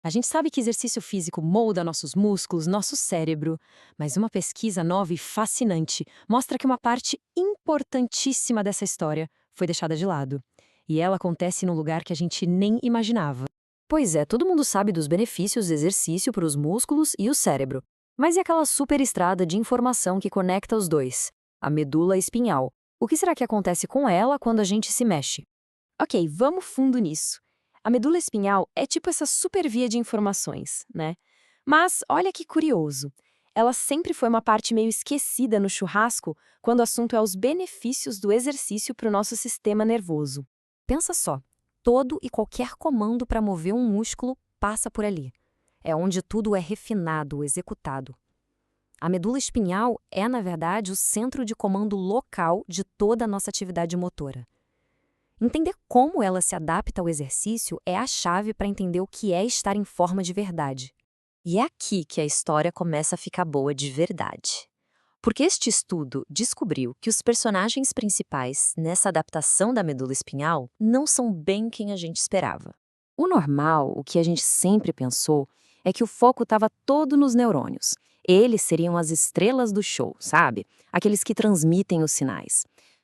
A gente sabe que exercício físico molda nossos músculos, nosso cérebro, mas uma pesquisa nova e fascinante mostra que uma parte importantíssima dessa história foi deixada de lado. E ela acontece num lugar que a gente nem imaginava. Pois é, todo mundo sabe dos benefícios do exercício para os músculos e o cérebro. Mas e aquela superestrada de informação que conecta os dois? A medula espinhal. O que será que acontece com ela quando a gente se mexe? Ok, vamos fundo nisso. A medula espinhal é tipo essa supervia de informações, né? Mas olha que curioso. Ela sempre foi uma parte meio esquecida no churrasco quando o assunto é os benefícios do exercício para o nosso sistema nervoso. Pensa só, todo e qualquer comando para mover um músculo passa por ali. É onde tudo é refinado, executado. A medula espinhal é, na verdade, o centro de comando local de toda a nossa atividade motora. Entender como ela se adapta ao exercício é a chave para entender o que é estar em forma de verdade. E é aqui que a história começa a ficar boa de verdade. Porque este estudo descobriu que os personagens principais nessa adaptação da medula espinhal não são bem quem a gente esperava. O normal, o que a gente sempre pensou, é que o foco estava todo nos neurônios. Eles seriam as estrelas do show, sabe? Aqueles que transmitem os sinais.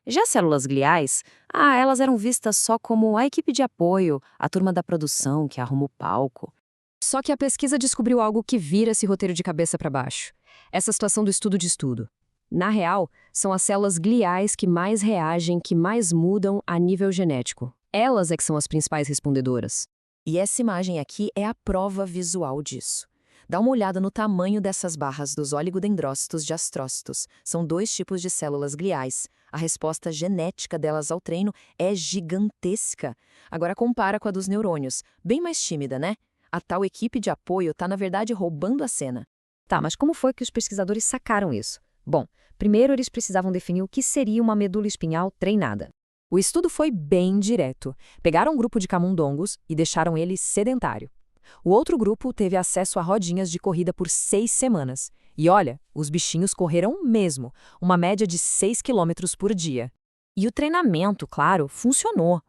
Já as células gliais, elas eram vistas só como a equipe de apoio, a turma da produção que arruma o palco. Só que a pesquisa descobriu algo que vira esse roteiro de cabeça para baixo. Essa situação do estudo de estudo. Na real, são as células gliais que mais reagem, que mais mudam a nível genético. Elas é que são as principais respondedoras. E essa imagem aqui é a prova visual disso. Dá uma olhada no tamanho dessas barras dos oligodendrócitos de astrócitos. São 2 tipos de células gliais. A resposta genética delas ao treino é gigantesca. Agora compara com a dos neurônios. Bem mais tímida, né? A tal equipe de apoio está, na verdade, roubando a cena. Tá, mas como foi que os pesquisadores sacaram isso? Bom, primeiro eles precisavam definir o que seria uma medula espinhal treinada. O estudo foi bem direto. Pegaram um grupo de camundongos e deixaram ele sedentário. O outro grupo teve acesso a rodinhas de corrida por 6 semanas. E olha, os bichinhos correram mesmo, uma média de 6 quilômetros por dia. E o treinamento, claro, funcionou.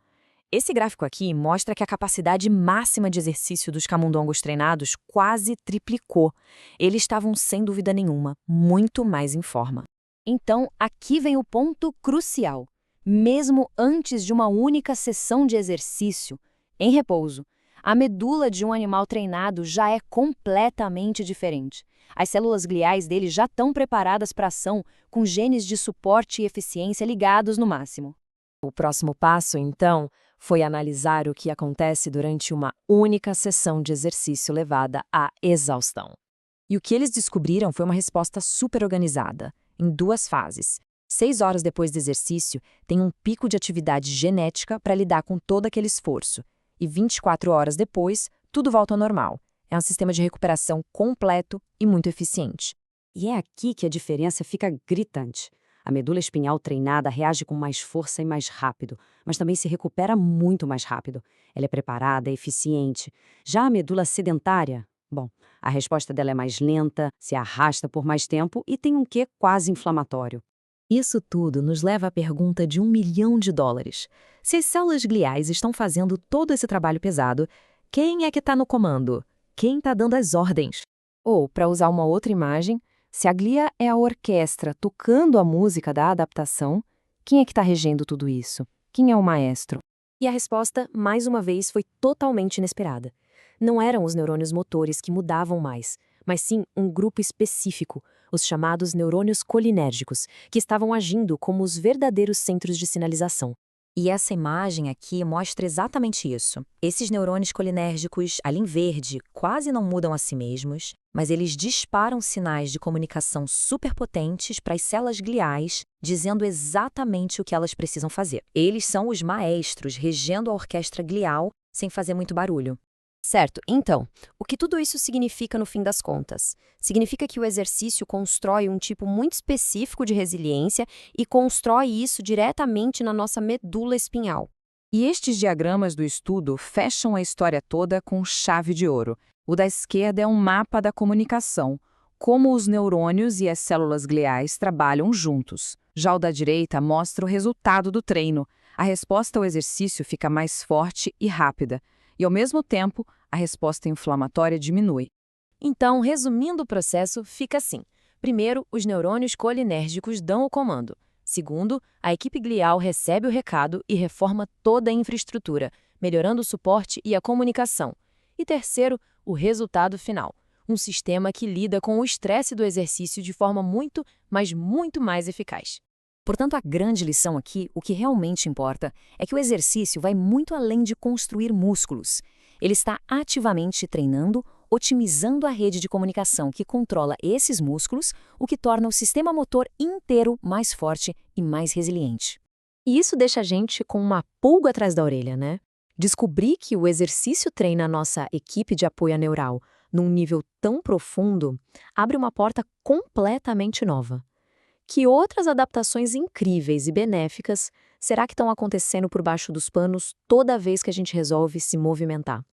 Esse gráfico aqui mostra que a capacidade máxima de exercício dos camundongos treinados quase triplicou. Eles estavam, sem dúvida nenhuma, muito mais em forma. Então, aqui vem o ponto crucial. Mesmo antes de uma única sessão de exercício, em repouso, a medula de um animal treinado já é completamente diferente. As células gliais dele já estão preparadas para ação, com genes de suporte e eficiência ligados no máximo. O próximo passo, então, foi analisar o que acontece durante uma única sessão de exercício levada à exaustão. E o que eles descobriram foi uma resposta super organizada, em 2 fases. 6 horas depois do exercício, tem um pico de atividade genética para lidar com todo aquele esforço. E 24 horas depois, tudo volta ao normal. É um sistema de recuperação completo e muito eficiente. E é aqui que a diferença fica gritante. A medula espinhal treinada reage com mais força e mais rápido, mas também se recupera muito mais rápido. Ela é preparada, é eficiente. Já a medula sedentária, bom, a resposta dela é mais lenta, se arrasta por mais tempo e tem um quê quase inflamatório. Isso tudo nos leva à pergunta de $1 milhão. Se as células gliais estão fazendo todo esse trabalho pesado, quem é que está no comando? Quem está dando as ordens? Ou, para usar uma outra imagem, se a glia é a orquestra tocando a música da adaptação, quem é que está regendo tudo isso? Quem é o maestro? E a resposta, mais uma vez, foi totalmente inesperada. Não eram os neurônios motores que mudavam mais, mas sim um grupo específico, os chamados neurônios colinérgicos, que estavam agindo como os verdadeiros centros de sinalização. E essa imagem aqui mostra exatamente isso. Esses neurônios colinérgicos, ali em verde, quase não mudam a si mesmos, mas eles disparam sinais de comunicação superpotentes para as células gliais, dizendo exatamente o que elas precisam fazer. Eles são os maestros regendo a orquestra glial sem fazer muito barulho. Certo, então, o que tudo isso significa no fim das contas? Significa que o exercício constrói um tipo muito específico de resiliência e constrói isso diretamente na nossa medula espinhal. E estes diagramas do estudo fecham a história toda com chave de ouro. O da esquerda é um mapa da comunicação, como os neurônios e as células gliais trabalham juntos. Já o da direita mostra o resultado do treino. A resposta ao exercício fica mais forte e rápida. E, ao mesmo tempo, a resposta inflamatória diminui. Então, resumindo o processo, fica assim. Primeiro, os neurônios colinérgicos dão o comando. Segundo, a equipe glial recebe o recado e reforma toda a infraestrutura, melhorando o suporte e a comunicação. E terceiro, o resultado final. Um sistema que lida com o estresse do exercício de forma muito, mas muito mais eficaz. Portanto, a grande lição aqui, o que realmente importa, é que o exercício vai muito além de construir músculos. Ele está ativamente treinando, otimizando a rede de comunicação que controla esses músculos, o que torna o sistema motor inteiro mais forte e mais resiliente. E isso deixa a gente com uma pulga atrás da orelha, né? Descobrir que o exercício treina a nossa equipe de apoio neural num nível tão profundo abre uma porta completamente nova. Que outras adaptações incríveis e benéficas será que estão acontecendo por baixo dos panos toda vez que a gente resolve se movimentar?